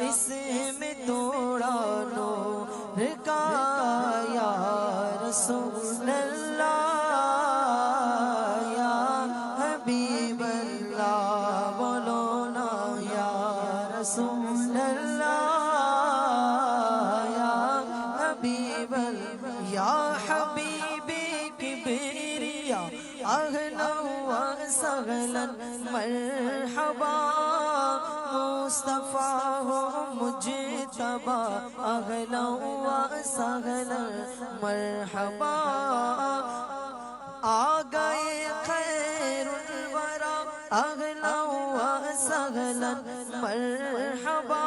اس میں توڑا نور کا یا رسول اللہ یا حبیب اللہ بولو نا یا رسول اللہ یا حبیب اللہ یا حبیبی کبریا اہلا و سہلا مرحبا مصطفیٰ ہو مجتبی اہلا و سہلا مرحبا آ گئے خیر الورا اہلا و سہلا مرحبا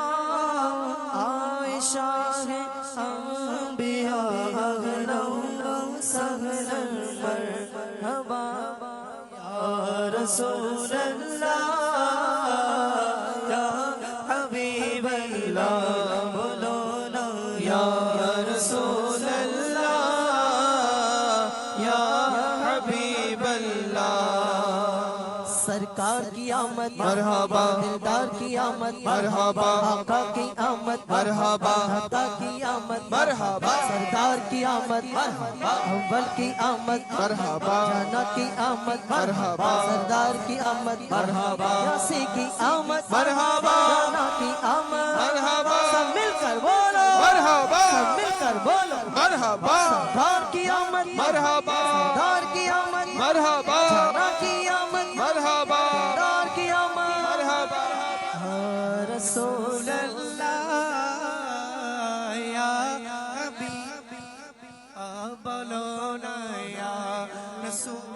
عائشہ ہے انبیاء اہلا و سہلا مرحبا یا رسول اللہ یا حبیب اللہ بولو نا یا رسول اللہ یا حبیب اللہ سرکار کی آمد مرحبا دلدار کی آمد مرحبا آقا کی آمد مرحبا عطا کی آمد مرحبا سردار کی آمد اول کی آمد مرحبا جانا کی آمد مرحبا سردار کی آمد مرحبا یاسی کی آمد مرحبا جانا کی آمد مرحبا سب مل کر بولو مرحبا سب مل کر بولو مرحبا سردار کی آمد مرحبا سردار کی آمد مرحبا جانا کی آمد مرحبا سردار کی آمد مرحبا یا رسول اللہ یا حبیب بولو نا یا رسول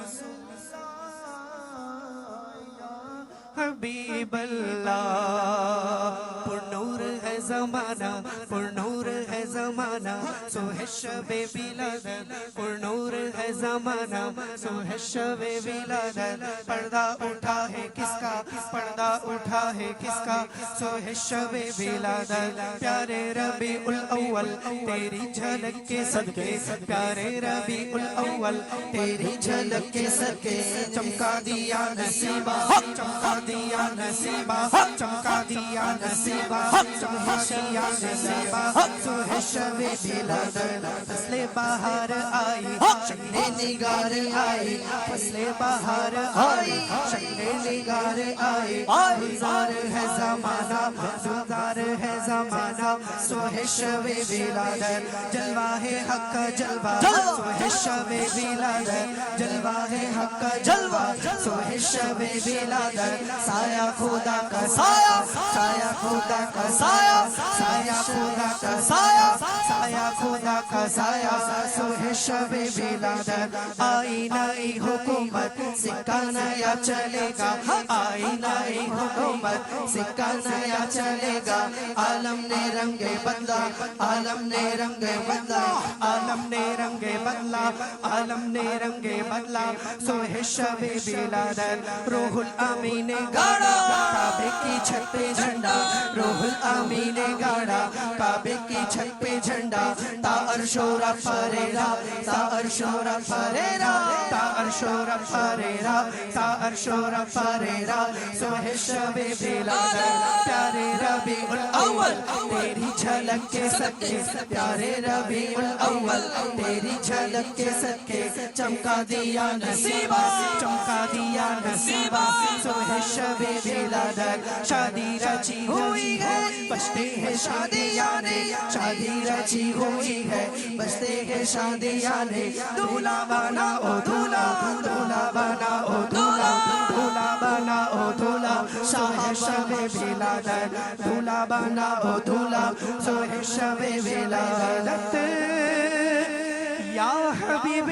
حبیب اللہ پر نور ہے زمانہ پر نور ہے زمانہ سو ہے شب ولادت پر نور ہے زمانہ سو ہے شب ولادت پردہ اٹھا ہے کس کا پردہ اٹھا ہے کس کا سو ہے شب ولادت پیارے ربیع الاول تیری جھلک کے صدقے پیارے ربیع الاول تیری جھلک کے صدقے چمکا دیا نصیبہ چمکا دیا نصیبہ چمکا دیا نصیبہ چمکا دیا نصیبہ سو ہے شب ولادت فصل بہار آئی شکل نگار آئی فصل بہار آئی شکل نگار آئی گلزار ہے زمانہ گلزار ہے زمانہ سو ہے شب ولادت جلوہ ہے حق کا جلوہ سو ہے شب ولادت جلوہ ہے حق کا جلوہ سو ہے شب ولادت سایہ خدا کا سایہ سایہ خدا کا سایہ سایہ خدا کا سایہ سایہ خدا کا سایہ سو ہے شب ولادت آئی نئی حکومت سکہ نیا چلے گا آئی نئی حکومت سکہ نیا چلے گا عالم نے رنگ بدلا عالم نے رنگ بدلا عالم نے رنگ بدلا عالم نے رنگ بدلا سو ہے شب ولادت روح الامین نے گاڑا کعبے کی چھت پہ جھنڈا روح الامین نے گاڑا کعبے کی چھت پہ جھنڈا تا عرش و رب فریرا تا عرش و رب فریرا تا عرش و رب فریرا تا عرش و رب فریرا سو ہے شب ولادت پیارے ربیع الاول تیری جھلک کے صدقے پیارے ربیع الاول تیری جھلک کے صدقے چمکا دیا نصیبہ چمکا دیا نصیبہ سو ہے شب ولادت شادی رچی ہوئی ہے بجتے ہیں شادیاں نے شادی رچی ہوئی ہے بجتے ہیں شادیاں نے دولہا بنا او دولہا دولہا بنا او دولہا دولہا بنا او دولہا سو ہے شب ولادت دولہا بنا او دولہا سو ہے شب ولادت یا حبیب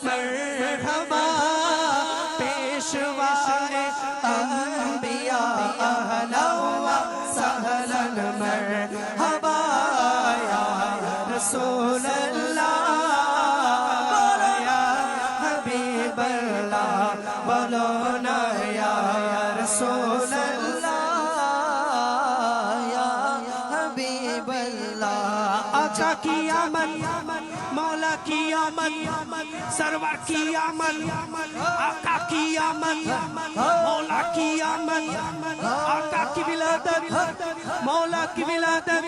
مرحبا پیشوا انبیاء اہلا و سہلا مرحبا یا رسول اللہ یا حبیب اللہ بولو نا یا رسول اللہ یا حبیب اللہ آقا کی آمد مولا کی آمد سرور کی آمد آقا کی آمد مولا کی آمد آقا کی ولادت مولا کی ولادت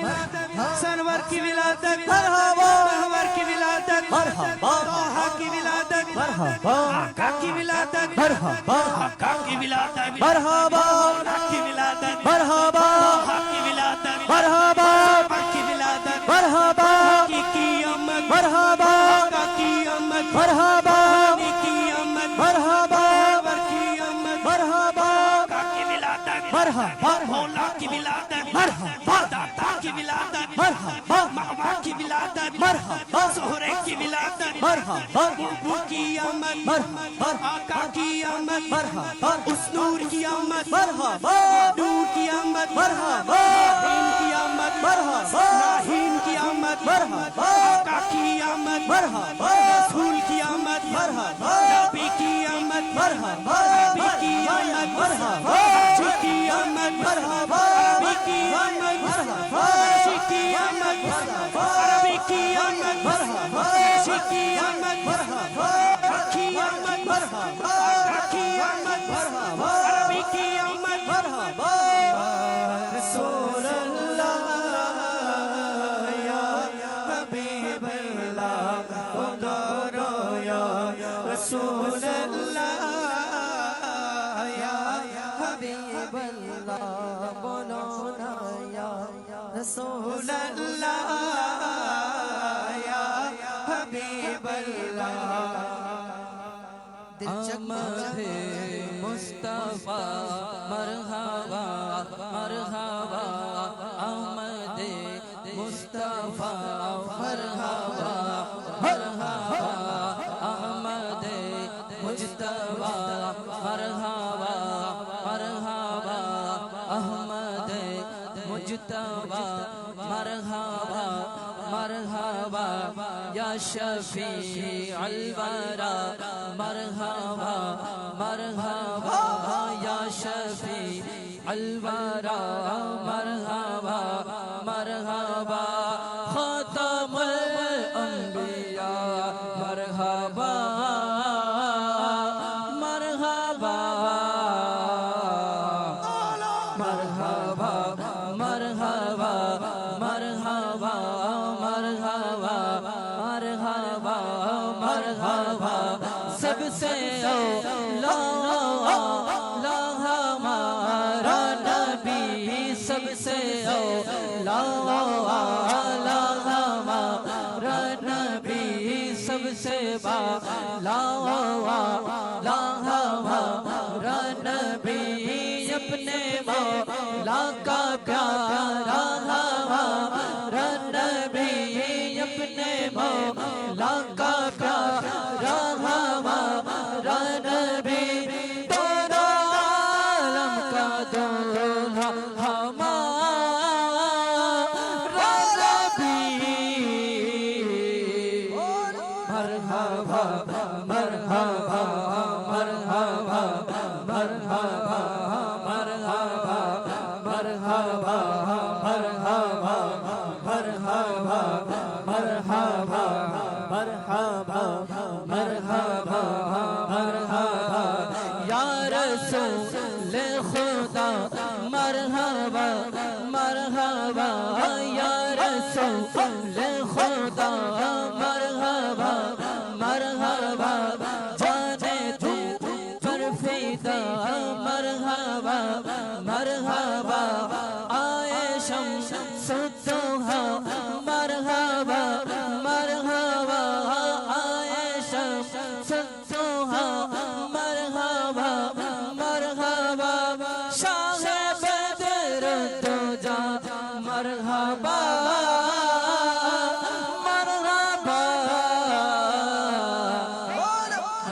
سرور کی ولادت محور کی ولادت طه کی ولادت آقا کی ولادت آقا کی ولادت مرحبا کی ولادت مرحبا طه کی ولادت مرحبا سرور کی ولادت مرحبا کی آمد مرحبا آقا کی آمد مرحبا کی آمد مرحبا سرور کی آمد مرحبا آقا کی ولادت مرحبا مولا کی ولادت مرحبا داتا کی ولادت مرحبا ماما کی ولادت مرحبا زہرے کی ولادت مرحبا بلبل کی آمد مرحبا آقا کی آمد مرحبا اس نور کی آمد مرحبا نور کی آمد مرحبا دین کی آمد مرحبا راہین کی آمد مرحبا آقا کی آمد مرحبا رسول کی آمد مرحبا نبی کی آمد مرحبا نبی کی آمد مرحبا جی کی آمد مرحبا نبی کی آمد مرحبا جی کی آمد عربی کی آمد مرحبا جی کی آمد مرحبا کی آمد مرحبا کی آمد مرحبا عربی کی آمد مرحبا رسول اللہ یا حبیب اللہ ادارو یا رسول اللہ یا حبیب اللہ بولو نا یا رسول اللہ یا حبیب اللہ آمد مصطفیٰ مرحبا مرحبا آمد مصطفیٰ مرحبا مرحبا آمد مجتبی مرحبا مرحبا احمد مجتبی مرحبا مرحبا یا شفیع الورا مرحبا مرحبا یا شفیع الورا مرحبا مرحبا خاتم الانبیاء مرحبا مرحبا مرحبا مرحبا مرحبا مرحبا مرحبا مرحبا سب سے اولا ہمارا نبی سب سے اولا ہمارا نبی سب سے بالا ہمارا نبی اپنے مولا کا پیارا ہمارا نبی اپنے مولا کا پیارا ہمارا نبی دونوں عالم کا دولہا ہمارا نبی مرحبا مرحبا مرحبا مرحبا مرحبا مرحبا مرحبا مرحبا مرحبا مرحبا مرحبا مرحبا یا رسول خدا مرحبا مرحبا یا رسول خدا مرحبا مرحبا جانے تو پر فیدا مرحبا مرحبا آئے شمس الضحا مرحبا مرحبا آئے شمس الضحا مرحبا مرحبا شاہ بدر الدجا مرحبا مرحبا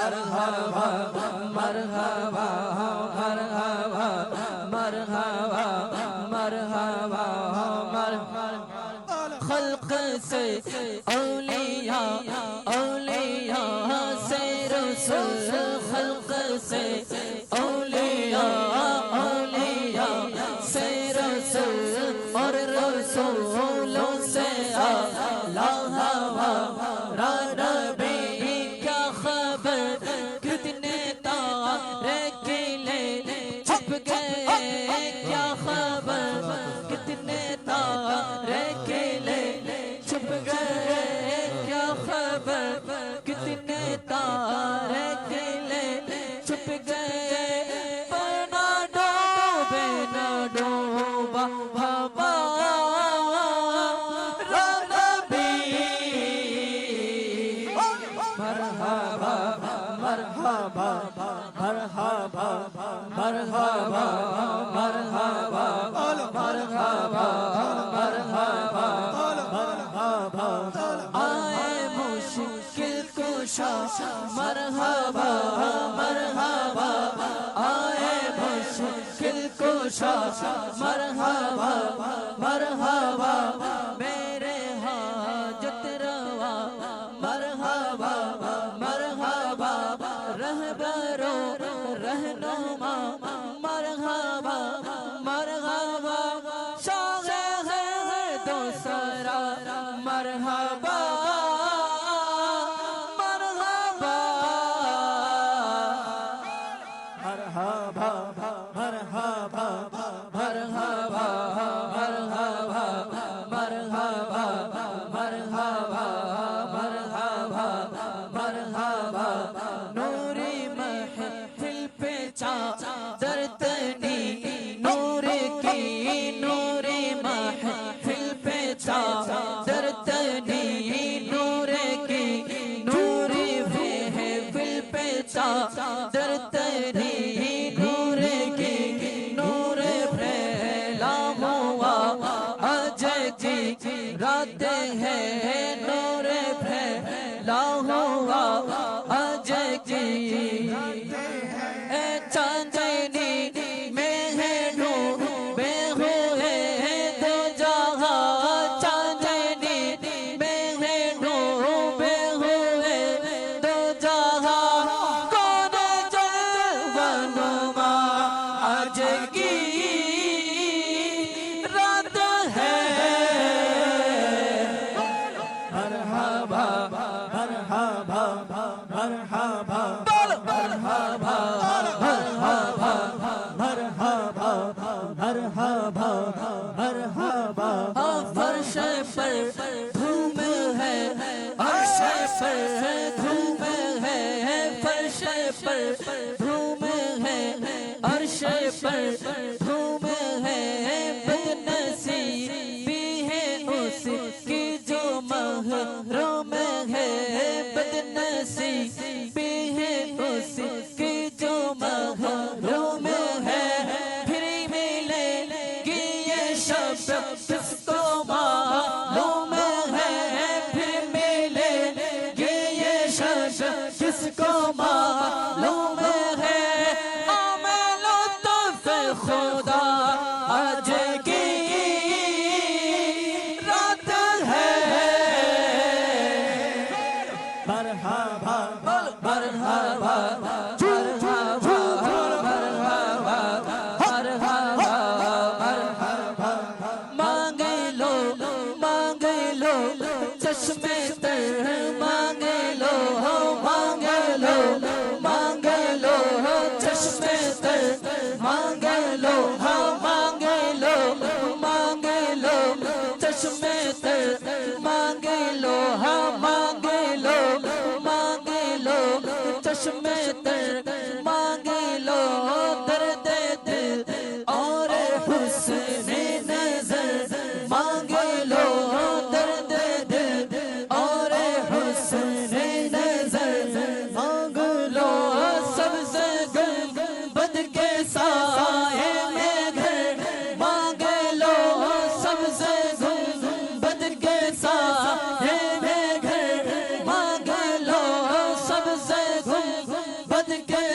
مرحبا مرحبا مرحبا مرحبا مرحبا مرحبا خلق سے اولیاء اولیاء سے رسول خلق سے اولیاء اولیاء سے رسول اور رسولوں سے اللہ ہمارا مرحبا مرحبا مرحبا مرحبا مرحبا مرحبا مرحبا آئے مشکل کشا مرحبا مرحبا آئے مشکل کشا مرحبا مرحبا میرے حاجت روا مرحبا مرحبا رہبرو رہنما مرحبا مرحبا شاہ ہے دوسرا مرحبا مرحبا مرحبا مرحبا مرحبا مرحبا مرحبا مرحبا مرحبا مرحبا نوری محفل پہ چادر تنی نور کی نوری محفل پہ چادر تنی نور کی نوری محفل پہ چادر تنی نور کی نور پھیلا ہوا آج کی رات ہے نور پھیلا ہوا آج کی اے چاندنی میں ہے ڈوبے ہوئے دو جہاں چاندنی میں ہے ڈوبے ہوئے دو جہاں کون جلوہ آج کی رات ہے مرحبا مرحبا مرحبا مرحبا مرحبا مرحبا مرحبا مرحبا فرش پر دھوم ہے عرش پر دھوم ہے فرش پر دھوم ہے عرش پر دھوم ہے بدنصیبی ہے اس کی جو محروم ہے بدنصیبی ہے اس کی جو محروم ہے پھر ملے گی یہ شب کس کو معلوم ہے پھر ملے گی یہ شب کس کو معلوم ہے عامل لطف خدا آج کی رات ہے مرحبا مرحبا مرحبا مرحبا مرحبا مانگ لو چشمے تر مانگ لو چشمے تر مانگ لو مانگ لو چشمے تر مانگ لو مانگ لو چشمے تر مانگ لو درد دل اور حسن نظر مانگ لو درد دل اور حسن نظر مانگ لو سبز گنبد کے سائے میں گھر مانگ لو سبز گنبد کے سائے میں گھر مانگ لو سبز گنبد کے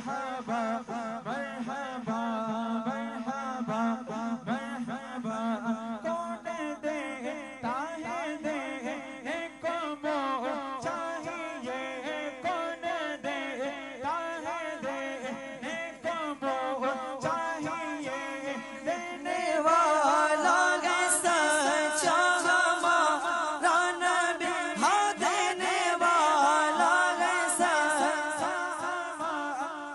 مرحبا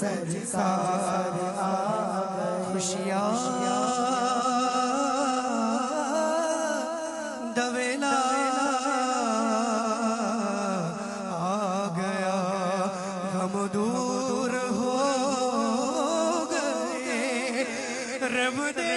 سرکار آ گئے خوشیاں دویلا آ گیا غم دور ہو گئے رب دے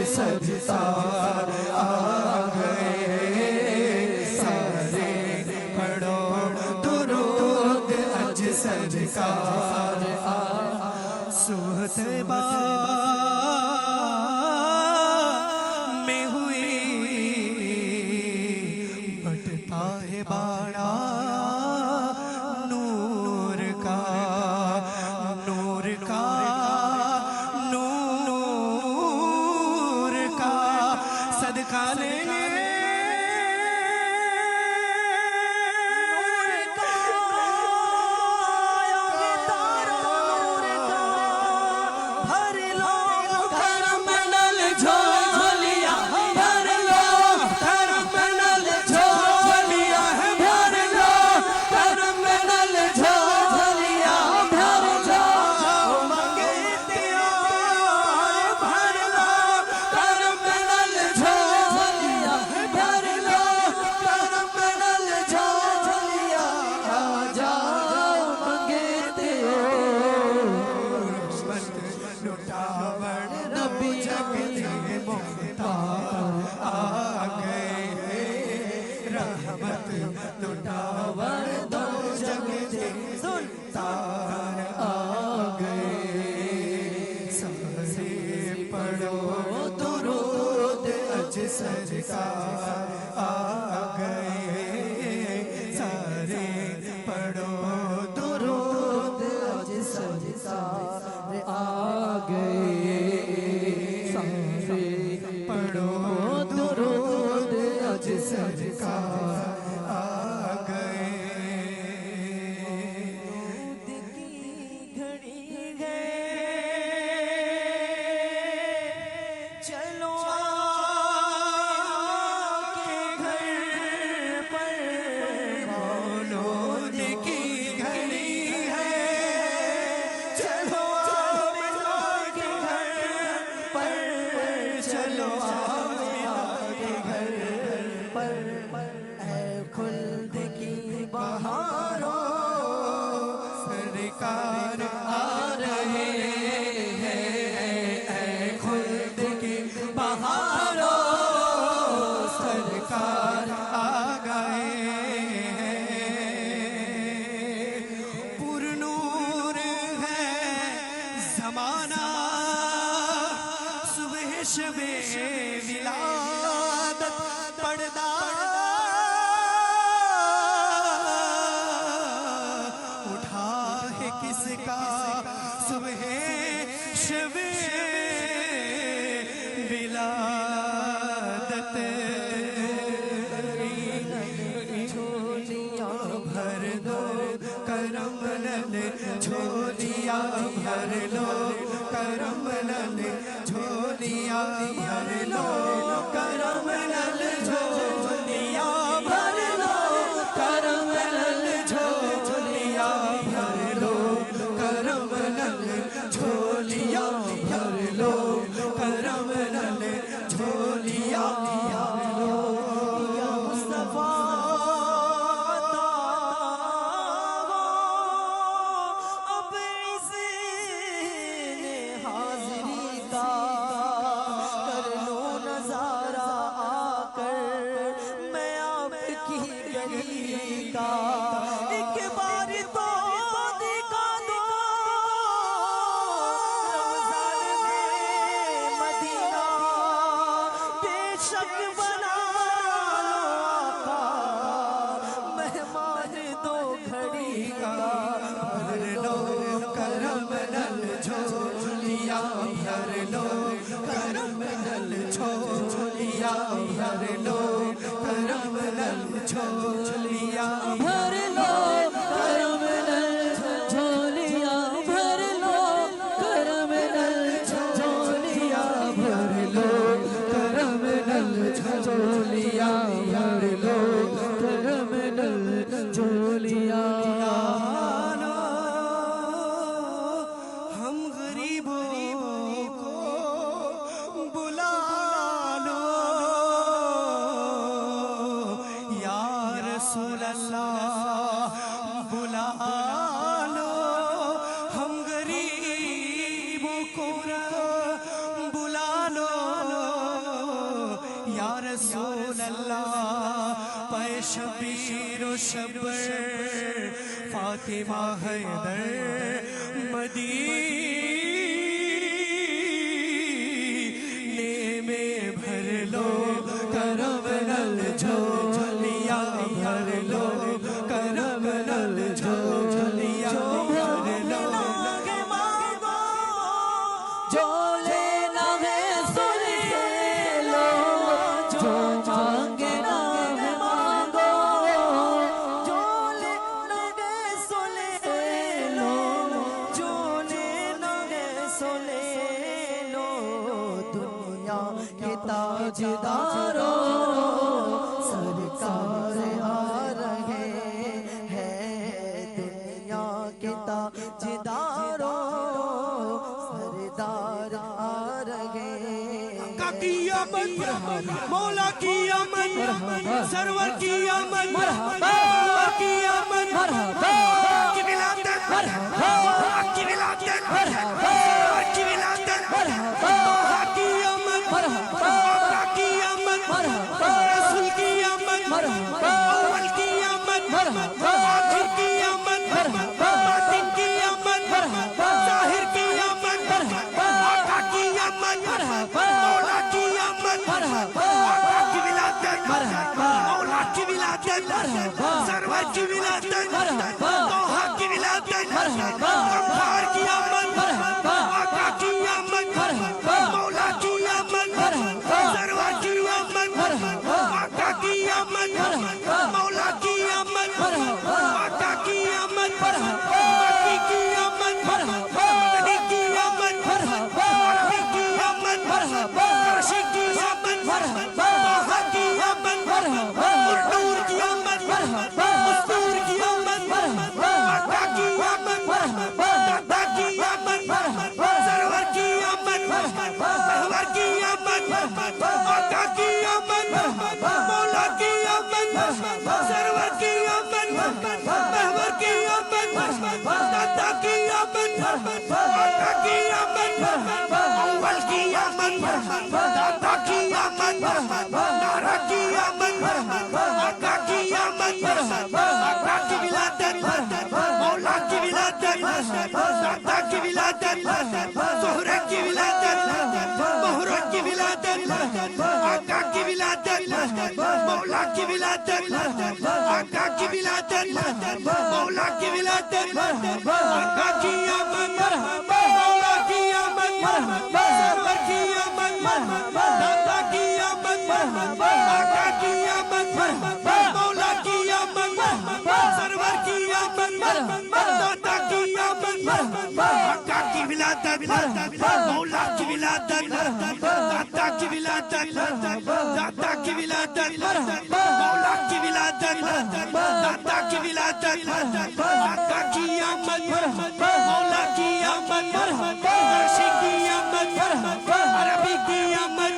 سرکار آ گئے سارے پڑھو درود اج سرکار صحبہ میں ہوئی بٹتا ہے باڑا نور کا نور کا صدقہ لے سرکار آ گئے سارے پڑھو درود اج سرکار آ گئے سارے پڑھو درود اج سرکار آ گئے دل کی گھڑی ہے چلو سرکار آ رہے ہیں اے خلد کی بہاروں سرکار آ گئے ہیں پر نور ہے زمانہ صبح شب ولادت پردہ کس کا صبح شب ولادت جھولیاں بھر دو کرم نل جھولیاں بھر لو کرم نل جھولیاں بھر لو کرم نل جھولیاں بھر لو کرم نل جھولیاں بھر لو کرم نل جھولیاں بھر لو کرم نل جھولیاں بھر لو یا مصطفیٰ اب اذن حاضری کا کر لو نظارہ آ کر میں آپ کی گلی کا ایک بار تو دکھا دو رمضان میں مدینہ بے شک بنا لو آقا مہمان دو گھڑی کا بھر لو کرم نل جھولیاں بھر لو کرم نل جھولیاں بھر لو کرم نل یا رسول اللہ پے شبیر و شبر فاطمہ حیدر مدینے میں بھر لو کرم نل جھولیاں بھر لو کرم نل جھولیاں بھر لو جو لینا ہے سو لے لو جو مانگنا ہے مانگو جو لینا ہے سو لے لو جو لینا ہے سو لے لو دنیا کے تاجداروں سرکار آ رہے ہیں دنیا کے تاجداروں سردار آ رہے کا کی آمد مولا کی آمد سرور کی آمد سرور کی آمد کی ولادت کی ولادت سرور کی ولادت کی آمد کی آمد رسول کی آمد اول کی آمد آخر کی آمد باطن کی آمد ظاہر کی آمد آقا کی آمد مولا کی آمد آقا کی ولادت مولا کی ولادت سرور کی ولادت طٰہٰ کی ولادت غفار کی آمد آقا کی آمد مولا کی آمد سرور کی آمد آقا کی آمد مولا کی آمد آقا کی آمد مکی کی آمد مدنی کی آمد عربی کی آمد عرشی کی آمد طٰہٰ کی آمد نور کی آمد مستور کی آمد آقا کی آمد دادا کی آمد سرور کی آمد محور کی آمد آقا کی آمد مولا کی آمد سرور کی آمد محور کی آمد دادا کی آمد آقا کی آمد اول کی آمد دادا کی آمد نارا کی آمد آقا کی آمد آقا کی ولادت مولا کی ولادت دادا کی ولادت زہرہ کی ولادت مہرہ کی ولادت آقا کی ولادت مولا کی ولادت آقا کی ولادت مولا کی ولادت آقا کی آمد مولا کی آمد سرور کی آمد دادا کی آمد آقا کی آمد مولا کی آمد سرور کی آمد دادا کی آمد آقا کی ولادت مولا کی ولادت دادا کی ولادت دادا کی ولادت مولا کی ولادت دادا کی ولادت آقا کی آمد مولا کی آمد عرشی کی آمد عربی کی آمد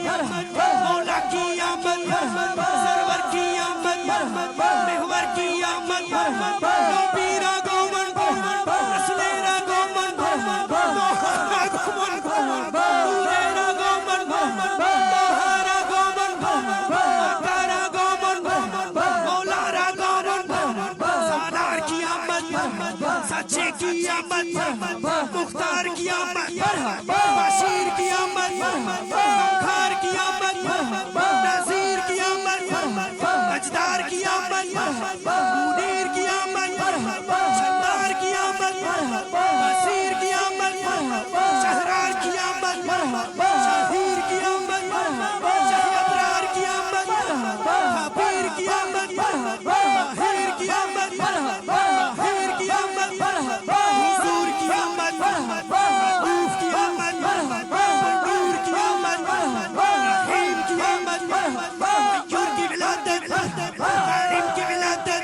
مولا کی آمد سرور کی آمد محور کی آمد نبیرا گومن رسولیرا گومن نوحرا گومن نوریرا گومن طاہرا گومن آقارا گومن مولارا گومن سالار کی آمد سچے کی آمد مختار کی آمد بشیر کی آمد غمخار کی آمد نذیر کی آمد اجدار کی آمد منیر کی آمد شدار کی آمد بصیر کی آمد شہرار کی آمد شہیر کی آمد شاہ ابرار کی آمد خبیر کی آمد طاہر کی آمد طاہر کی آمد حضور کی آمد رؤوف کی آمد نور کی آمد رحیم کی آمد غیور کی ولادت کریم کی ولادت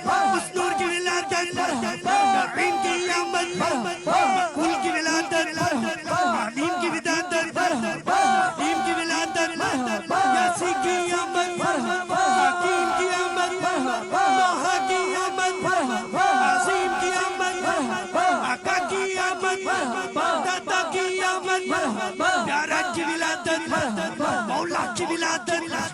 مستور کی ولادت نعیم کی آمد مقبول کی ولادت علیم کی ولادت علیم کی ولادت یاسی کی آمد حکیم کی آمد طٰہٰ کی آمد عظیم کی آمد آقا کی آمد دادا کی آمد پیارا کی ولادت مولا کی ولادت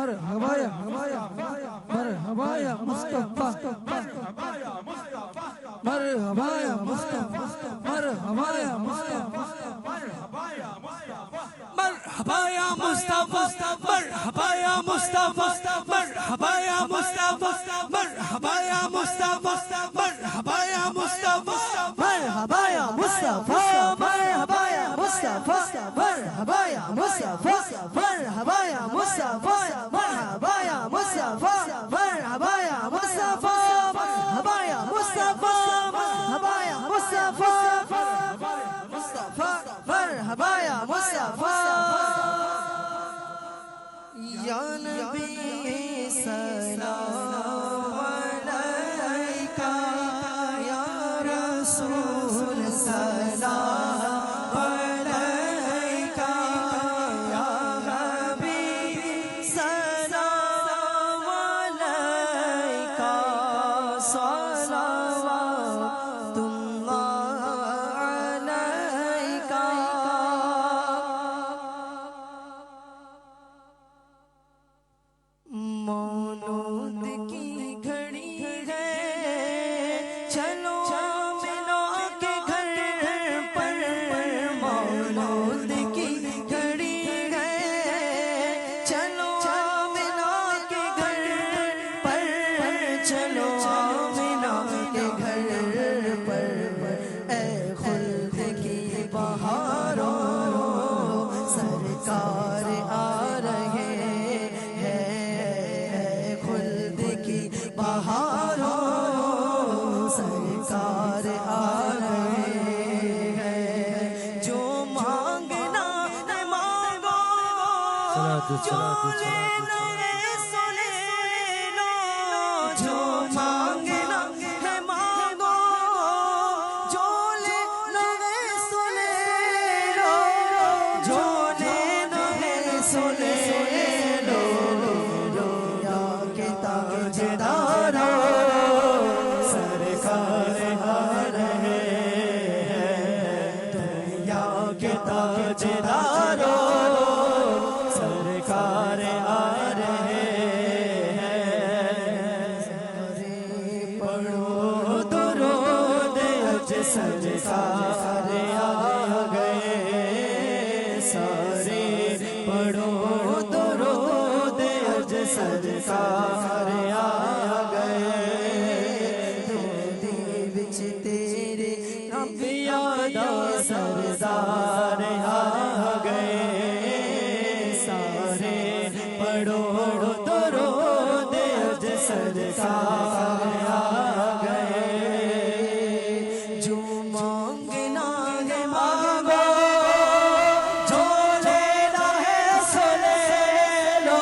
مرحبا يا مرحبا يا مصطفى مرحبا يا مصطفى مرحبا يا مصطفى مرحبا يا مصطفى مرحبا يا مصطفى مرحبا يا مصطفى مرحبا يا مصطفى مرحبا يا مصطفى مرحبا يا مصطفى مرحبا يا مصطفى مرحبا يا مصطفى مرحبا يا مصطفى مرحبا يا مصطفى مرحبا يا مصطفى مرحبا يا مصطفى مرحبا يا مصطفى مرحبا يا مصطفى يا نبي سلام عليك يا رسول سلام عليك يا حبيب سلام عليك صلوات الله عليك مولود کی گھڑی ہے چلو آمنہ کے گھر پر مولود کی گھڑی ہے چلو آمنہ کے گھر پر چلو آمنہ کے گھر پر اے خلد کی بہاروں سرکار آ رہے بہاروں سرکار آ رہے ہیں جو مانگنا ہے مانگو جو لینا ہے سنے لو جو مانگنا ہے مانگو جو لینا ہے سنے لو جو لینا ہے سنے لو رویا کے تاجداروں سرکار آ رہے ہیں دنیا کے تاجداروں سرکار آ رہے ہیں پڑھو درود اج سرکار آ گئے سارے سردار آ گئے سارے پڑھو درود اج سرکار آ گئے جو مانگنا ہے مانگو جو لینا ہے سو لے لو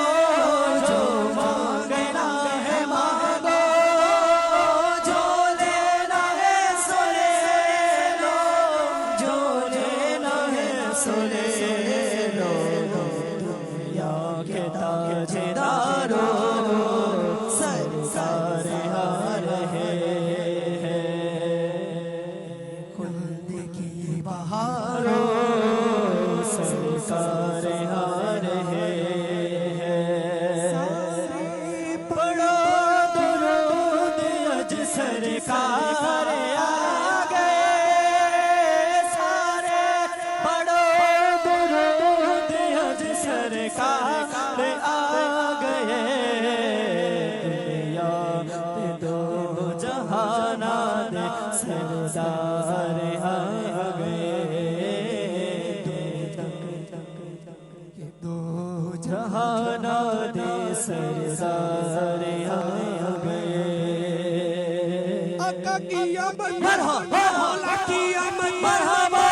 جو مانگنا ہے مانگو جو لینا ہے سو لے لو جو لینا ہے سو لے لو دنیا کے تاجدارو سرکار آ رہے ہیں خلد کی بہاروں سرکار آ رہے ہیں پڑھو درود اج سرکار آ گئے سارے پڑھو درود اج سرکار آ گئے دنیا تے دو جہانا دے سردار آ گئے دو جہانا دے سردار آ گئے آقا کی آمد مرحبا مولا کی آمد مرحبا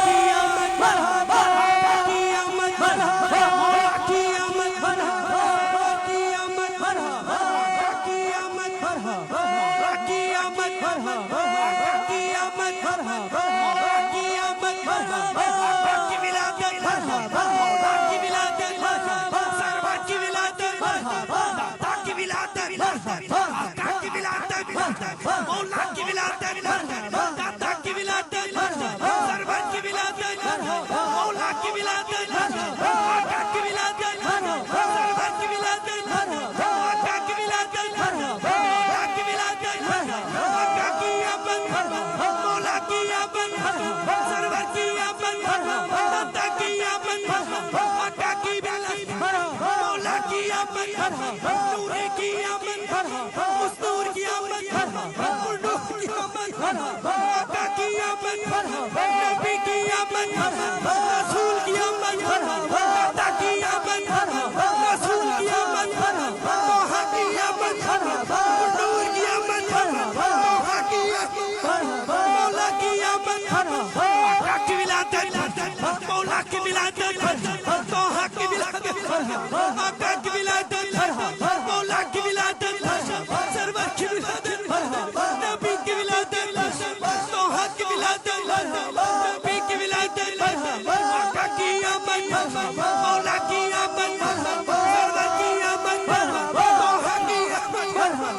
کی آمد مرحبا کی آمد مرحبا مولا کی آمد مرحبا کی آمد مرحبا کی آمد مرحبا کی آمد مرحبا کی آمد مرحبا کی آمد مرحبا کی ولادت مرحبا کی ولادت مرحبا سرور کی ولادت مرحبا داتا کی ولادت مرحبا آقا کی ولادت مولا کی ولادت داتا کی ولادت سرور کی ولادت مولا کی ولادت آقا کی ولادت سرور کی ولادت آقا کی ولادت مولا کی ولادت آقا کی آمد مولا کی آمد سرور کی آمد داتا کی آمد آقا کی ولادت مولا کی آمد نور کی آمد مستور کی آمد مردوح کی آمد آقا کی آمد نبی کی آمد رسول کی آمد داتا کی آمد رسول کی آمد موہا کی آمد نور کی آمد موہا کی آمد مولا کی آمد آقا کی ولادت مولا کی ولادت موہا کی ولادت آقا کی ولادت مولا کی ولادت سرور کی ولادت نبی کی ولادت موہا کی ولادت نبی کی ولادت آقا کی آمد مولا کی آمد سرور کی آمد موہا کی آمد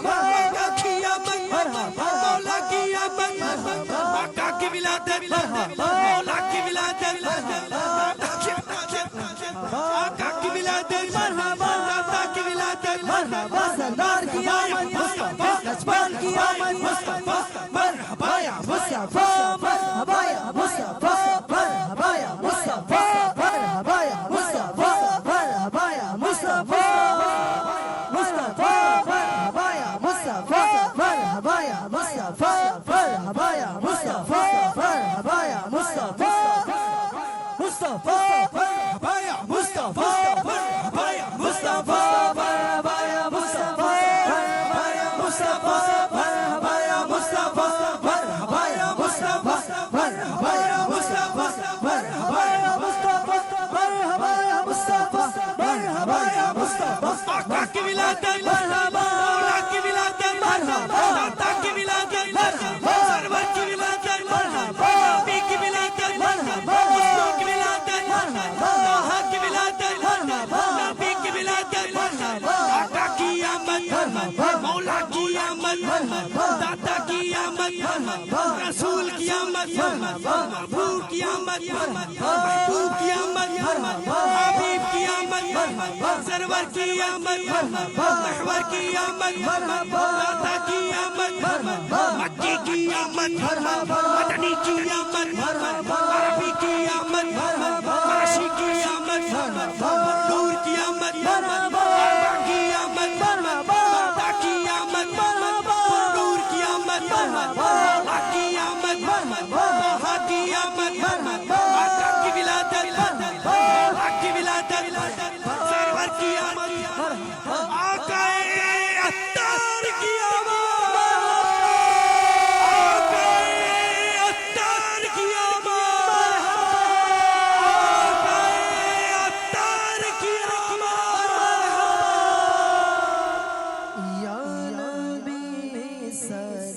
آقا کی آمد مولا کی آمد آقا کی ولادت مولا کی ولادت آقا کی ولادت داتا کی ولادت مرحبا سردار کی آمد مصطفیٰ لجپال کی آمد مصطفیٰ مرحبا یا مصطفیٰ مرحبا یا مصطفیٰ مرحبا یا مصطفیٰ مرحبا یا مصطفیٰ مرحبا یا مصطفیٰ مصطفیٰ مرحبا یا مصطفیٰ مرحبا یا مصطفیٰ مرحبا یا مصطفیٰ مرحبا یا مصطفیٰ مصطفیٰ مرحبا یا مصطفیٰ مرحبا یا مصطفیٰ مرحبا یا مصطفیٰ مرحبا یا مصطفیٰ مرحبا یا مصطفیٰ مرحبا یا مصطفیٰ مرحبا یا مصطفیٰ مرحبا یا مصطفیٰ مرحبا یا مصطفیٰ مرحبا یا مصطفیٰ آقا کی ولادت مولا کی ولادت داتا کی ولادت سرور کی ولادت نبی کی ولادت مصطفیٰ کی ولادت طٰہٰ کی ولادت نبی کی ولادت آقا کی آمد مولا کی آمد داتا کی آمد رسول کی آمد محبوب کی آمد محبوب کی آمد حبیب کی آمد سرور کی آمد محور کی آمد داتا کی آمد مکی کی آمد مدنی کی آمد عربی کی آمد فرشی کی آمد نور کی آمد آقا کی آمد داتا کی آمد نور کی آمد مولا کی آمد طٰہٰ کی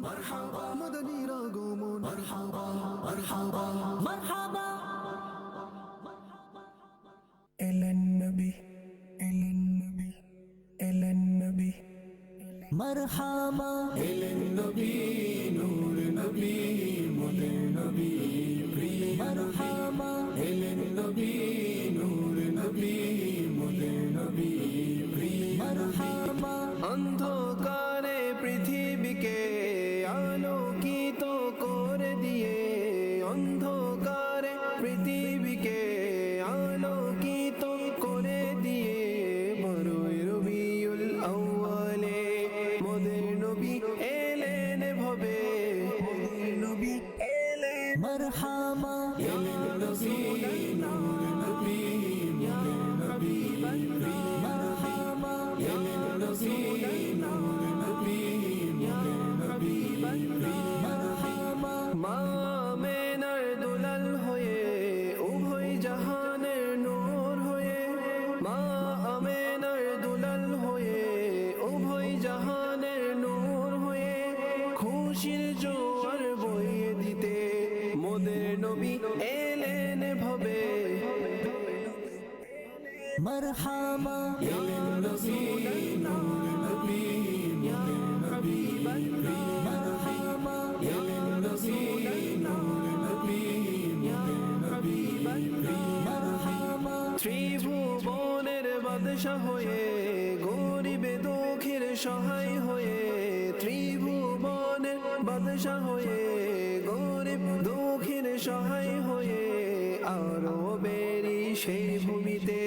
مرحبا مدنی راگومون مرحبا مرحبا مرحبا إلى النبي إلى النبي إلى النبي مرحبا إلى النبي نور نبي مدر نبي مرحبا إلى النبي نور نبي مدر نبي مرحبا অন্ধকারে পৃথিবীকে আলোকিত করে দিয়ে অন্ধকারে পৃথিবীকে আলোকিত করে দিয়ে বড়ই রবিউল আউয়ালে মোদের নবী এলেন ভবে মোদের নবী এলেন মারহামা এলেন নবী নূর নবী মোদের নবী মারহামা এলেন নবী নূর নবী মোদের নবী মারহামা মা আমেনার দুলাল হয়ে উভয় জাহানের নূর হয়ে মা আমেনার দুলাল হয়ে উভয় জাহানের নূর হয়ে খুশির জোয়ার বইয়ে দিতে মোদের নবী এলেন ভবে মারহামা এলেন নবী নূর নবী মোদের নবী মারহামা এলেন নবী নূর নবী মোদের নবী মারহামা ত্রিভুবনের বাদশা হয়ে গরিবে দুঃখীর সহায় হয়ে ত্রিভুবনের বাদশা হয়ে গরিব দুঃখীর সহায় হয়ে আরো বেরি সেই ভূমিতে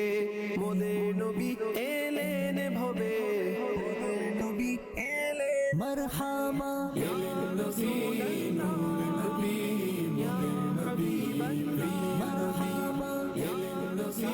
মোদের নবী এলেন ভবে মোদের নবী এলেন মারহামা এলেন নবী নূর নবী মোদের নবী মারহামা এলেন নবী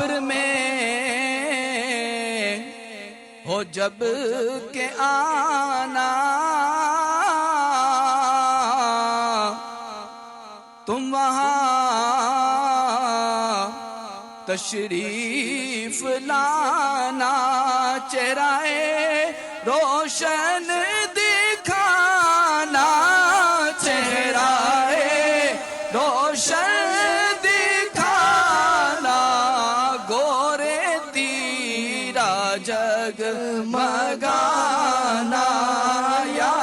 قبر میں ہو جب کہ آنا تم وہاں تشریف لانا چہرہ روشن دکھانا چہرہ روشن دکھانا گورے تیرا جگمگانا یا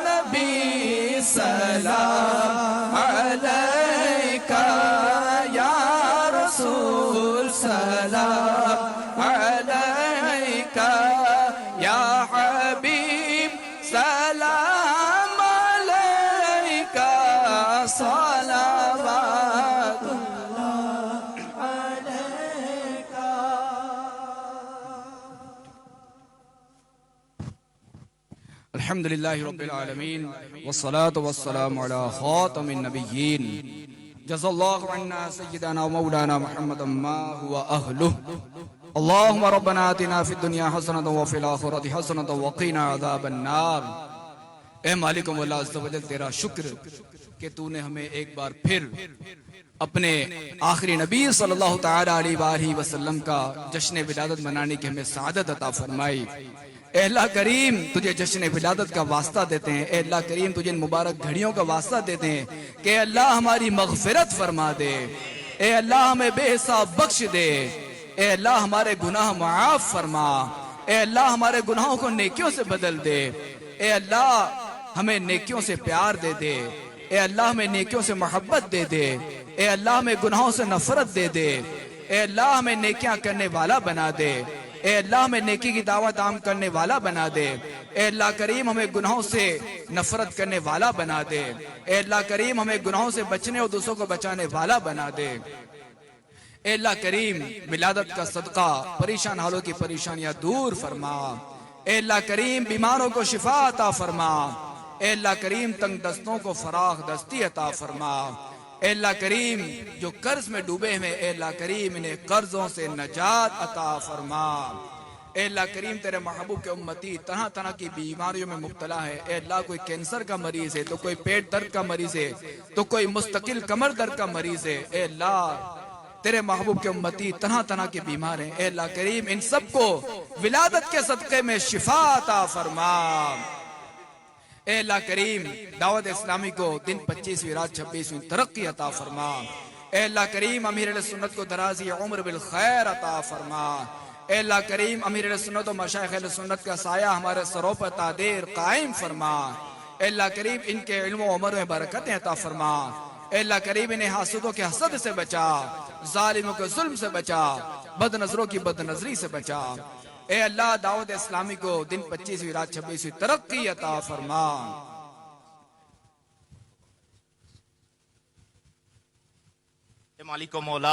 نبی سلام علیکہ یا رسول سلام علیکہ یا حبیب سلام علیکہ صلوات الحمد للہ رب العالمین والصلاة والسلام علی خاتم النبیین جزا اللہ عنا سیدنا و مولانا محمد ما هو اہلہ اللہم ربنا آتنا فی الدنیا حسنة وفی الآخرة حسنة وقینا عذاب النار۔ اے مالک مولا عز و جل تیرا شکر کہ تو نے ہمیں ایک بار پھر اپنے آخری نبی صلی اللہ تعالی علیہ وآلہ وسلم کا جشن ولادت منانے کی ہمیں سعادت عطا فرمائی۔ اے اللہ کریم تجھے جشن ولادت کا واسطہ دیتے ہیں، اے اللہ کریم تجھے ان مبارک گھڑیوں کا واسطہ دیتے ہیں کہ اے اللہ ہماری مغفرت فرما دے، اے اللہ ہمیں بے حساب بخش دے، اے اللہ ہمارے گناہ معاف فرما، اے اللہ ہمارے گناہوں کو نیکیوں سے بدل دے، اے اللہ ہمیں نیکیوں سے پیار دے دے، اے اللہ ہمیں نیکیوں سے محبت دے دے، اے اللہ ہمیں گناہوں سے نفرت دے دے، اے اللہ ہمیں نیکیاں کرنے والا بنا دے، اے اللہ ہمیں نیکی کی دعوت عام کرنے والا بنا دے، اے اللہ کریم ہمیں گناہوں سے نفرت کرنے والا بنا دے، اے اللہ کریم ہمیں گناہوں سے بچنے اور دوسروں کو بچانے والا بنا دے۔ اے اللہ کریم ولادت کا صدقہ پریشان حالوں کی پریشانیاں دور فرما، اے اللہ کریم بیماروں کو شفا عطا فرما، اے اللہ کریم تنگ دستوں کو فراخ دستی عطا فرما، اے اللہ کریم جو قرض میں ڈوبے ہیں اے اللہ کریم انہیں قرضوں سے نجات عطا فرما، اے اللہ کریم تیرے محبوب کے امتی طرح طرح کی بیماریوں میں مبتلا ہے، اے اللہ کوئی کینسر کا مریض ہے تو کوئی پیٹ درد کا مریض ہے تو کوئی مستقل کمر درد کا مریض ہے، اے اللہ تیرے محبوب کے امتی طرح طرح کے بیمار ہیں، اے اللہ کریم ان سب کو ولادت کے صدقے میں شفا عطا فرما۔ اے اللہ کریم دعوت اسلامی کو دن 25ویں رات 26ویں ترقی عطا فرما، اے اللہ کریم امیر علیہ سنت کو درازی عمر بالخیر عطا فرما، اے اللہ کریم امیر علیہ سنت و مشایخ علیہ سنت کا سایہ ہمارے سروں پر تادیر قائم فرما، اے اللہ کریم ان کے علم و عمر میں برکتیں عطا فرما، اے اللہ کریم انہیں حاسدوں کے حسد سے بچا، ظالموں کے ظلم سے بچا، بد نظروں کی بد نظری سے بچا، اے اللہ دعوت اسلامی کو دن 25ویں رات 26ویں ترقی عطا فرما۔ মালিক ও মৌলা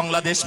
বাংলাদেশ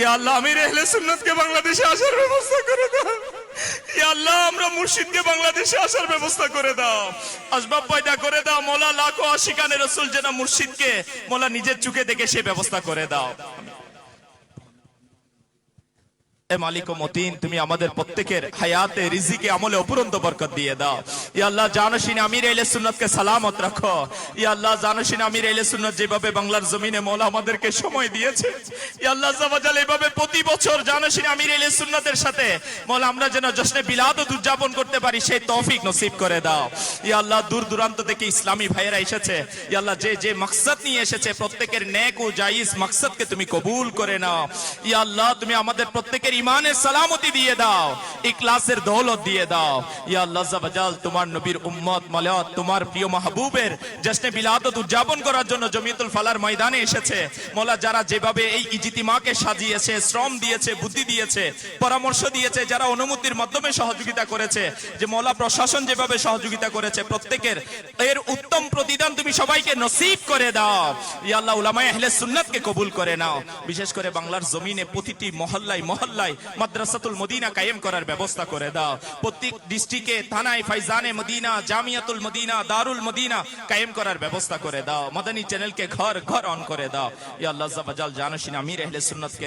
ইয়া আল্লাহ আমির আহলে সুন্নাত কে বাংলাদেশে আসার ব্যবস্থা করে দাও ইয়া আল্লাহ আমরা মুর্শিদকে বাংলাদেশে আসার ব্যবস্থা করে দাও আসবাব পয়দা করে দাও মৌলা লাখো আশিকানে রাসূল যেন মুর্শিদকে মৌলা নিজের চোখে দেখে সেই ব্যবস্থা করে দাও। এ মালিক ও মতিন তুমি আমাদের প্রত্যেকের হায়াতে রিজিকে আমলে অপুরন্ত বরকত দিয়ে দাও ইয়া আল্লাহ জানশীন আমির আহলে সুন্নাতকে সালামত রাখো ইয়া আল্লাহ জানশীন আমির আহলে সুন্নাত যেভাবে বাংলার জমিনে মওলা আমাদেরকে সময় দিয়েছে ইয়া আল্লাহ জাওয়াজাল এইভাবে প্রতি বছর জানশীন আমির আহলে সুন্নাতের সাথে মওলা আমরা যেন জশ্নে বিলাদত উদযাপন করতে পারি সেই তৌফিক নসিব করে দাও ইয়া আল্লাহ দূর দূরান্ত থেকে ইসলামী ভাইয়েরা এসেছে ইয়া আল্লাহ যে যে মাকসাদ নিয়ে এসেছে প্রত্যেকের নেক ও জায়েজ মাকসাদকে তুমি কবুল করে নাও ইয়া আল্লাহ তুমি আমাদের প্রত্যেকের ইমানের সালামতি দিয়ে দাও ইখলাসের দৌলত দিয়ে দাও ইয়া আল্লাহ জাওয়াজাল তোমার নবীর উম্মত মালাত তোমার প্রিয় মাহবুবের জশ্নে বিলাদত উদযাপন করার জন্য জমিয়তুল ফালার ময়দানে এসেছে মওলা যারা যেভাবে এই ইজতিমাকে সাজিয়েছে শ্রম দিয়েছে বুদ্ধি দিয়েছে পরামর্শ দিয়েছে যারা অনুমতির মাধ্যমে সহযোগিতা করেছে যে মওলা প্রশাসন যেভাবে সহযোগিতা করেছে প্রত্যেকের এর উত্তম প্রতিদান তুমি সবাইকে নসিব করে দাও ইয়া আল্লাহ উলামায়ে আহলে সুন্নাতকে কবুল করে নাও বিশেষ করে বাংলার জমিনে প্রতিটি মহল্লায় মহল্লায় মহল্লায় মাদ্রাসাতুল মদিনা কায়েম করার ব্যবস্থা করে দাও। প্রত্যেক ডিস্ট্রিক্টে থানায় ফাইজানে মদিনা, জামিয়াতুল মদিনা, দারুল মদিনা কায়েম করার ব্যবস্থা করে দাও। মাদানী চ্যানেলকে ঘর ঘর অন করে দাও। ইয়া আল্লাহ আজ্জা ওয়াজাল জানশীন আমির আহলে সুন্নাতকে,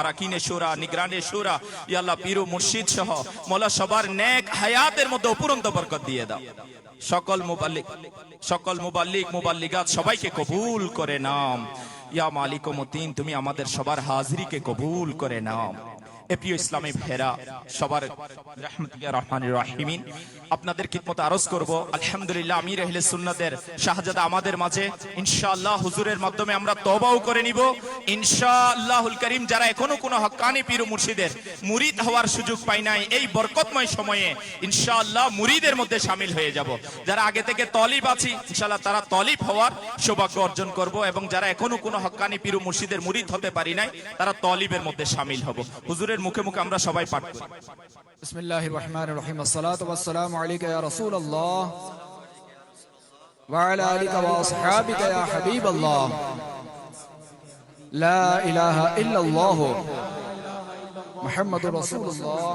আরাকিনে শুরা, নিগরানে শুরা, ইয়া আল্লাহ পীর ও মুর্শিদ সহ মওলা সবার নেক হায়াতের মধ্যে অপুরন্ত বরকত দিয়ে দাও। সকল মুবাল্লিগ মুবাল্লিগাত সবাইকে কবুল করে নাও। ইয়া মালিক মুতিন, তুমি আমাদের সবার হাজিরিকে কবুল করে নাও। এ প্রিয় ইসলামী ভাইরা, সবার রাহমাতুল্লাহ রহমানির রহিমিন, আপনাদের খিদমতে আরজ করব, আলহামদুলিল্লাহ আমির আহলে সুন্নাতের শাহজাদা আমাদের মাঝে ইনশাআল্লাহ হুজুরের মাধ্যমে আমরা তওবাও করে নিব ইনশাআল্লাহুল কারীম। যারা এখনো কোনো হক্কানি পীর ও মুর্শিদের মুরিদ হওয়ার সুযোগ পাই নাই, এই বরকতময় সময়ে ইনশাআল্লাহ মুরিদের মধ্যে শামিল হয়ে যাব। যারা আগে থেকে তলিব আছি ইনশাআল্লাহ তারা তলিব হওয়ার সৌভাগ্য অর্জন করব, এবং যারা এখনো কোনো হক্কানি পীর ও মুর্শিদের মুরিদ হতে পারি নাই তারা তলিবের মধ্যে শামিল হব। হুজুরের মুখে মুখে আমরা সবাই পাঠ করি। বিসমিল্লাহির রহমানির রহিম। আসসালাতু ওয়াসসালামু আলাইকা ইয়া রাসূলুল্লাহ ওয়া আলা আলিকা ওয়া আসহাবিকা ইয়া হাবিবাল্লাহ। লা ইলাহা ইল্লাল্লাহ মুহাম্মাদুর রাসূলুল্লাহ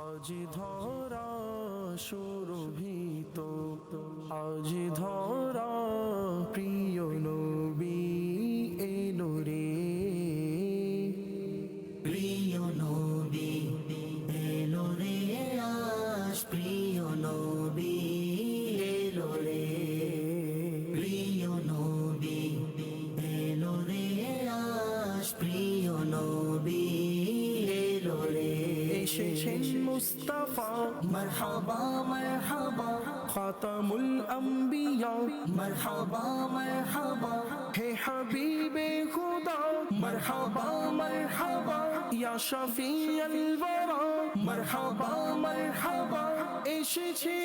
আজ ধরা সুরভিত, আজ ধরা প্রিয় নবী এলো রে, প্রিয় নবী এলো রে আজ, প্রিয় নবী এলো রে, প্রিয় নবী এলো রে আজ, প্রিয় নবী এলো রে। এসেছেন মুস্তাফা মারহাবা মারহাবা, খাতামুল আম্বিয়া মারহাবা মারহাবা, হে হাবিবে খুদা মারহাবা মারহাবা, ইয়া শাফিয়াল ওয়ারা মারহাবা মারহাবা, এসেছে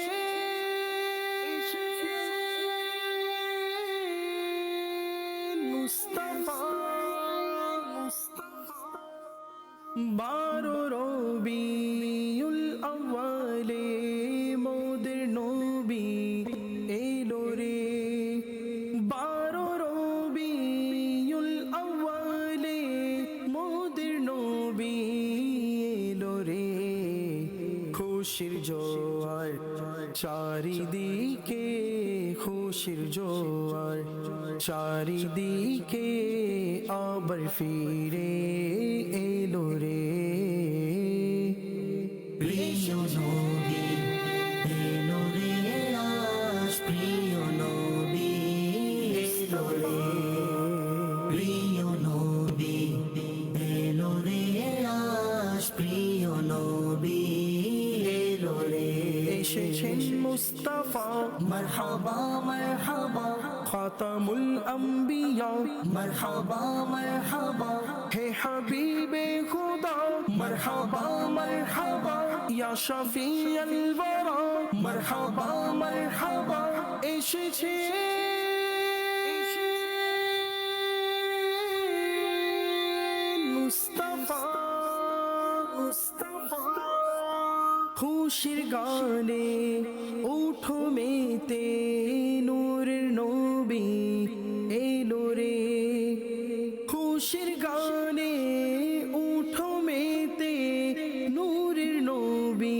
মুস্তাফা, বারো রবিউল আউয়ালে মোদের নবী এলো রে, বারো রবিউল আউয়ালে মোদের নবী এলো রে। খুশির জোয়ার চারিদিকে, খুশির জোয়ার চারিদিকে আবার ফিরে এলো রে, প্রিয় নবী এলো রে আজ, প্রিয় নবী এলো রে, প্রিয় নবী এলো রে আজ, প্রিয় নবী এলো রে। এসেছেন মুস্তাফা মারহাবা মারহাবা, খাতামুল আম্বিয়া মারহাবা মারহাবা, হে হাবিবে খুদা মারহাবা মারহাবা, ইয়া শাফিয়াল ওয়ারা মারহাবা মারহাবা, এসেছে মুস্তাফা, খুশির গানে উঠো মেতে নূরের নবী এলো রে, খুশির গানে উঠো মেতে নূরের নবী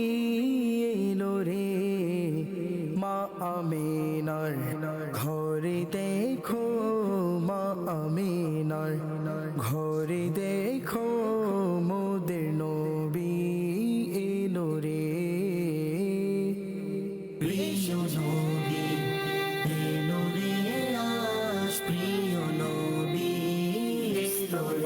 এলো রে। মা আমিনার ঘরে দেখো, মা আমিনার ঘরে দেখো মোদের নবী এলো রে, প্রিয় নবী এলো রে আজ, প্রিয় নবী এলো রে,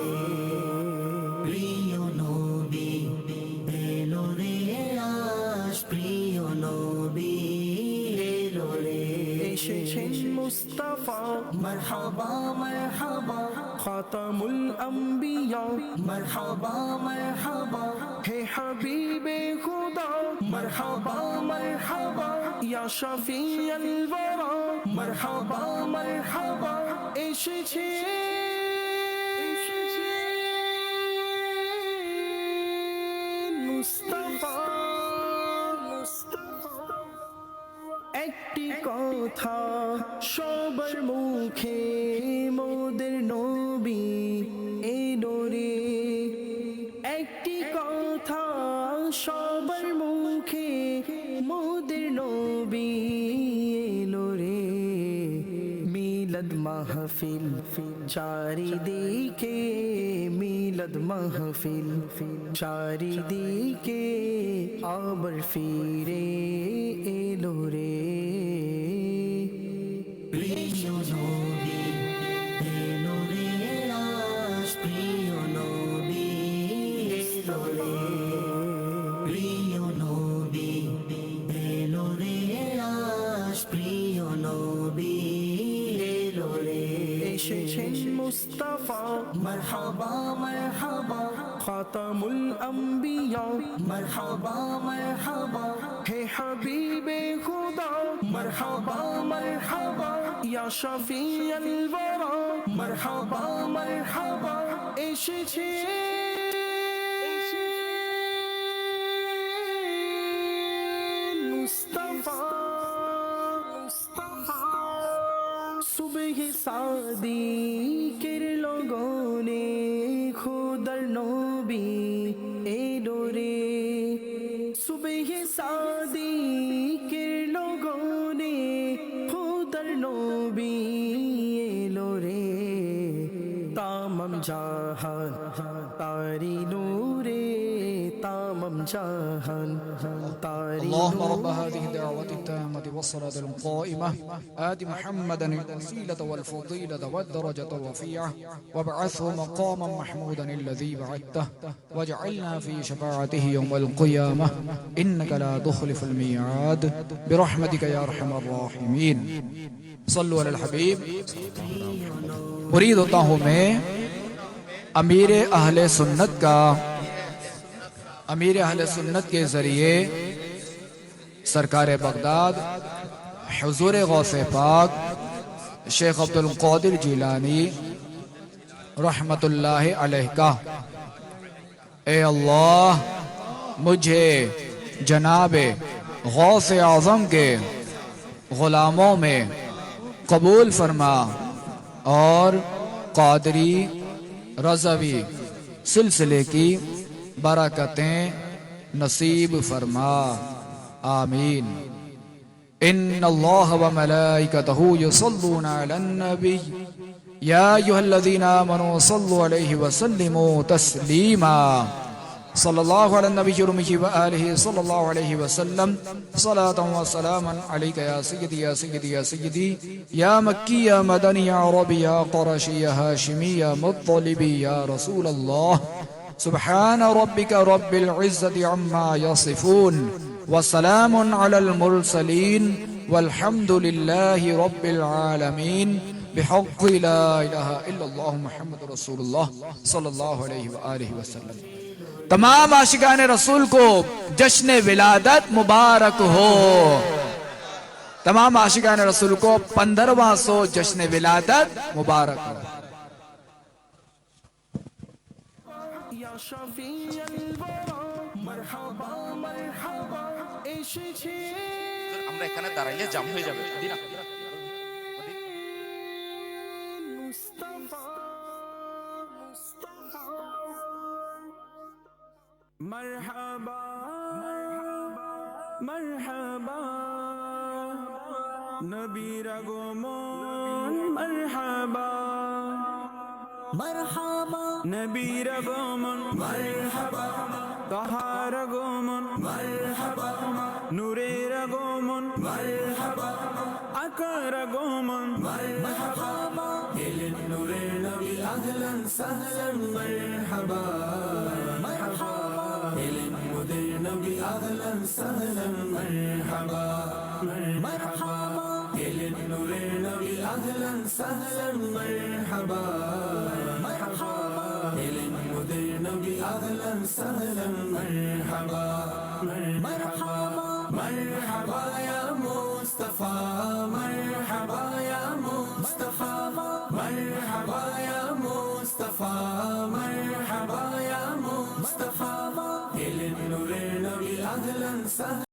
মুস্তাফা مرحبا مرحبا খাতামুল আম্বিয়া مرحبا مرحبا হে হাবিবে খুদা مرحبا مرحبا ইয়া শাফিয়াল ওয়ারা مرحبا مرحبا এসেছে মুস্তাফা একটি কথা সবার মুখে মোদের নবী এলো রে একটি কথা সবার মুখে মোদের নবী এলো রে মিলাদ মাহফিল চারিদিকে মিলাদ মাহফিল চারিদিকে আবার ফিরে এলো রে প্রিয় নবী এলো রে আজ প্রিয় নবী এলো রে প্রিয় নবী এলো রে আজ প্রিয় নবী এলো রে এসেছেন মুস্তাফা مرحبا مرحبا খাতামুল আম্বিয়া مرحبا مرحبا হে হাবিবে খুদা مرحبا مرحبا ইয়া শাফিয়াল ওয়ারা مرحبا مرحبا এসেছে মুস্তাফা সুবহ সাদিকের লগনে খোদার নবী এলো রে সুবহ সাদিকের লগনে খোদার নবী এলো রে তামাম জাহান তারি নূরে তামাম জাহান তারি اللهم رب هذه الدعوة التامة والصلاة القائمة آت محمدا الوسيلة والفضيلة والدرجة الرفيعة وابعثه مقاما محمودا الذي بعدته واجعلنا في شفاعته يوم القيامة إنك لا تخلف الميعاد برحمتك يا أرحم الراحمين صلوا على الحبيب مرید ہوتا ہوں میں امیر اہل سنت کے ذریعے سرکار بغداد حضور غوث پاک شیخ عبد القادر جیلانی رحمت اللہ علیہ کا اے اللہ مجھے جناب غوث اعظم کے غلاموں میں قبول فرما اور قادری رضوی سلسلے کی برکتیں نصیب فرما آمین ان اللہ وملائکتہ یصلون علی النبی یا ایھا الذین آمنوا صلوا علیہ وسلموا تسلیما صلی اللہ علی النبی الامی وآلہ صلی اللہ علیہ وسلم صلاة و سلاما علیک یا سیدی یا سیدی یا سیدی یا مکی یا مدنی یا عربی یا قرشی یا ہاشمی یا مطلبی یا رسول اللہ سبحان ربك رب العزة عما يصفون وسلام على المرسلين والحمد لله رب العالمين بحق لا إله إلا الله محمد رسول الله صلى الله عليه وآله وسلم تمام عاشقان رسول کو جشن ولادت مبارک ہو تمام عاشقان رسول کو 15واں سو جشن ولادت مبارک ہو ইয়া শাফিয়াল ওয়ারা মারহাবা মারহাবা এসেছে আমরা এখানে দাঁড়াইলে জাম হয়ে যাবে মুস্তাফা মুস্তাফা মারহাবা মারহাবা নবীর আগমন মারহাবা مرحبا নবীর আগমন মারহাবা তাহার আগমন মারহাবা নূরের আগমন মারহাবা আকার আগমন মারহাবা এলেন নূরের নবী আহলান সাহলান মারহাবা মারহাবা এলেন নূরের নবী আহলান সাহলান মারহাবা মারহাবা এলেন নূরের নবী আহলান সাহলান মারহাবা মারহাবা এলেন নূরের নবী আহলান সাহলান মারহাবা মারহাবা মারহাবা ইয়া মুস্তাফা মারহাবা ইয়া মুস্তাফা মারহাবা ইয়া মুস্তাফা মারহাবা ইয়া মুস্তাফা এলেন নূরের নবী আহলান সাহলান